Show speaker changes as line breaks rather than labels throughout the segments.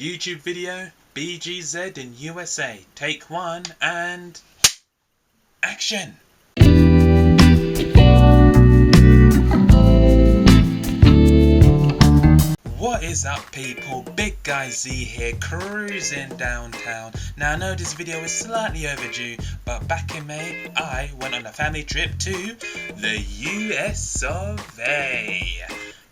YouTube video, BGZ in USA. Take one and action! What is up people, Big Guy Z here, cruising downtown. Now I know this video is slightly overdue, but back in May I went on a family trip to the US of A.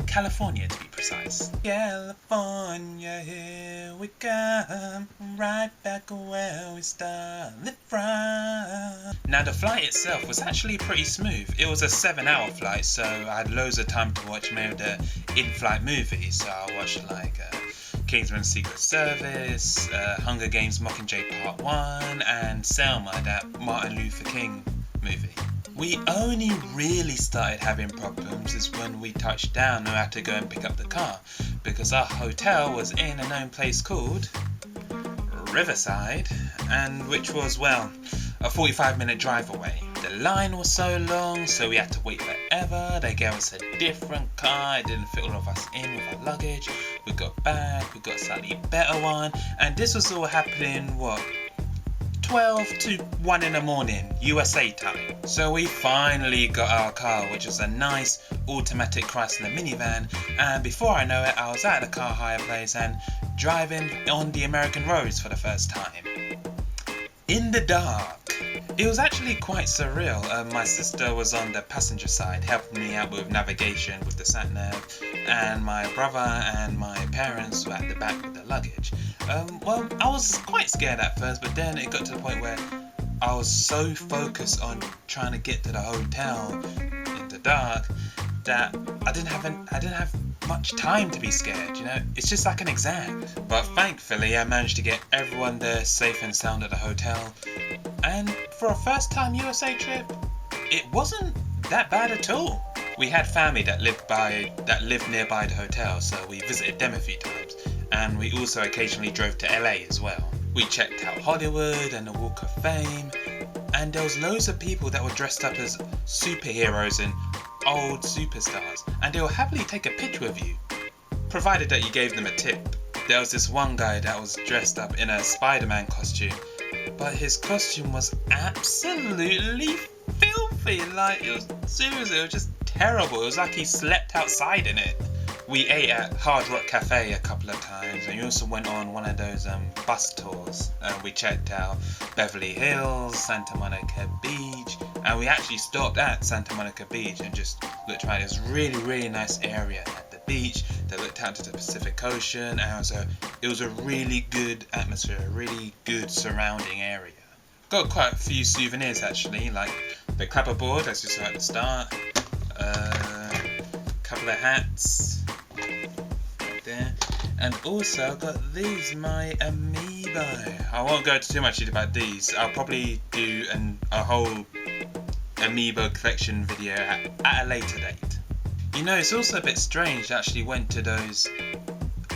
California to be precise. California, here we come, right back where we started from. Now the flight itself was actually pretty smooth. It was a 7-hour flight, so I had loads of time to watch many of the in-flight movies. So I watched like Kingsman's Secret Service, Hunger Games Mockingjay Part 1, and Selma, that Martin Luther King movie. We only really started having problems is when we touched down and had to go and pick up the car, because our hotel was in a known place called Riverside, and which was, well, a 45-minute drive away. The line was so long, so we had to wait forever. They gave us a different car, it didn't fit all of us in with our luggage. We got back, we got a slightly better one, and this was all happening, what, 12 to 1 in the morning, USA time. So we finally got our car, which was a nice automatic Chrysler minivan, and before I know it, I was at the car hire place and driving on the American roads for the first time. In the dark. It was actually quite surreal. My sister was on the passenger side helping me out with navigation with the sat-nav, and my brother and my parents were at the back with the luggage. Well, I was quite scared at first, but then it got to the point where I was so focused on trying to get to the hotel in the dark that I didn't have much time to be scared, you know? It's just like an exam. But thankfully I managed to get everyone there safe and sound at the hotel, and for a first time USA trip, it wasn't that bad at all. We had family that lived nearby the hotel, so we visited them a few times, and we also occasionally drove to LA as well. We checked out Hollywood and the Walk of Fame, and there was loads of people that were dressed up as superheroes and old superstars, and they will happily take a picture with you, provided that you gave them a tip. There was this one guy that was dressed up in a Spider-Man costume, but his costume was absolutely filthy. Like, it was just terrible. It was like he slept outside in it. We ate at Hard Rock Cafe a couple of times, and we also went on one of those bus tours. We checked out Beverly Hills, Santa Monica Beach, and we actually stopped at Santa Monica Beach and just looked around. It was really nice area at the beach that looked out to the Pacific Ocean, and it was a really good atmosphere, a really good surrounding area. Got quite a few souvenirs actually, like the clapperboard as you saw at the start, a couple of hats right there, and also I've got these, my amiibo. I won't go into too much about these. I'll probably do a whole amiibo collection video at a later date. You know, it's also a bit strange. I actually went to those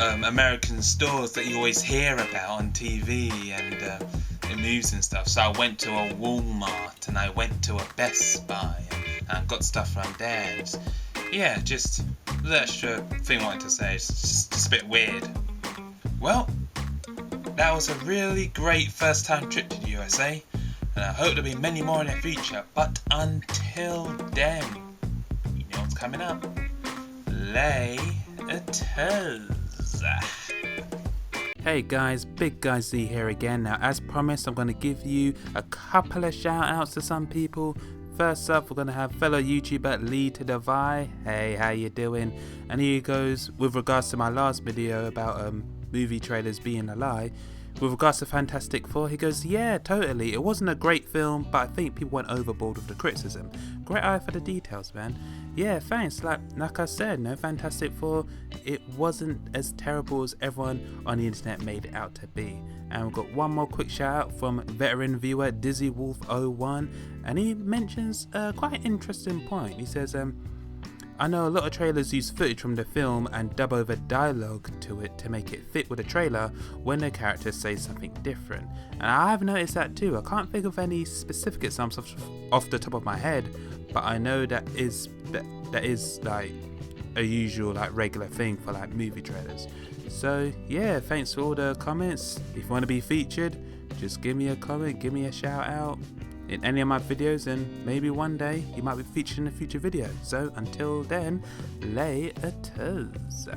American stores that you always hear about on TV and in movies and stuff. So I went to a Walmart and I went to a Best Buy and got stuff from there. And yeah, just the extra thing I wanted to say. It's just a bit weird. Well, that was a really great first time trip to the USA, and I hope there'll be many more in the future. But until then, you know what's coming up. Laters. Hey guys, Big Guy Z here again. Now, as promised, I'm going to give you a couple of shout outs to some people. First up, we're going to have fellow YouTuber Lee to the Vi. Hey, how you doing? And here goes with regards to my last video about movie trailers being a lie. With regards to Fantastic Four, he goes, yeah, totally. It wasn't a great film, but I think people went overboard with the criticism. Great eye for the details, man. Yeah, thanks. Like I said, no, Fantastic Four, it wasn't as terrible as everyone on the internet made it out to be. And we've got one more quick shout out from veteran viewer Dizzy Wolf 01, and he mentions quite an interesting point. He says, I know a lot of trailers use footage from the film and dub over dialogue to it to make it fit with the trailer when the characters say something different. And I have noticed that too. I can't think of any specific examples off the top of my head, but I know that is like a usual like regular thing for like movie trailers. So yeah, thanks for all the comments. If you want to be featured, just give me a comment, give me a shout out in any of my videos, and maybe one day you might be featured in a future video. So until then, laters.